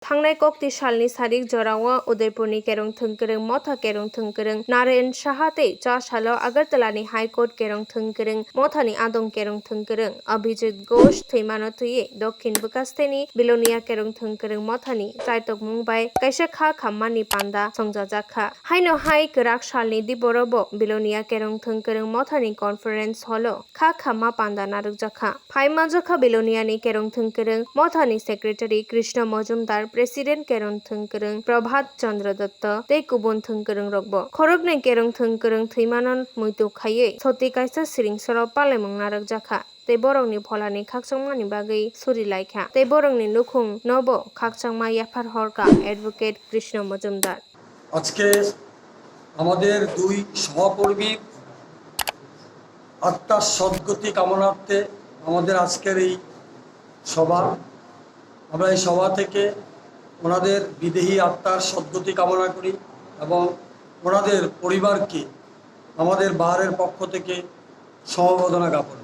थांनाय कक्ति सालनि सारिक जराव उदयपुरनि केरं थोंगोरों मथा केरं थोंगोरों नारायण साहाते चा सालो अगरतलानि हाईकोर्ट केरं थोंगोरों मथानि आदं केरं थोंगोरों अभिजित घोष थैमानो थुये दक्षिण बुकास्तेनि बिलोनिया केरं थोंगोरों मथानि चाइतक मुंबाई काइसा खा खाम्मानि पान्दा संजाजाखा हाइनो हाई गराक सालनि दिबरबो बिलोनिया केरं थोंगोरों मथानि कॉन्फ्रेंस हलो खा खाम्मा पान्दा नारुकजाखा फाइमाजखा बिलोनियानि केरं थोंगोरों मथानि सेक्रेटारि कृष्ण मजुमदार प्रेसिडेंट केरं थोंगोरों प्रभात चंद्र दत्त ते गुबुन थोंगोरों रगबो खरगनै केरं थोंगोरों थैमानन मुइतु खायै सति काइसा सिरिंसर पालेमंग नारुकजाखा ते बरंनि फलानि खाकचंमानि बागै सुरिलायखा ते बरंनि लुखुं नबो खाकचंमा याफार हरका एडवोकेट कृष्ण मजुमदार আজকে আমাদের দুই সহকর্মীর আত্মার সদ্গতি কামনার্থে আমাদের আজকের এই সভা। আমরা এই সভা থেকে ওনাদের বিদেহী আত্মার সদ্গতি কামনা করি এবং ওনাদের পরিবারকে আমাদের বাহারের পক্ষ থেকে সমবেদনা জ্ঞাপন করি।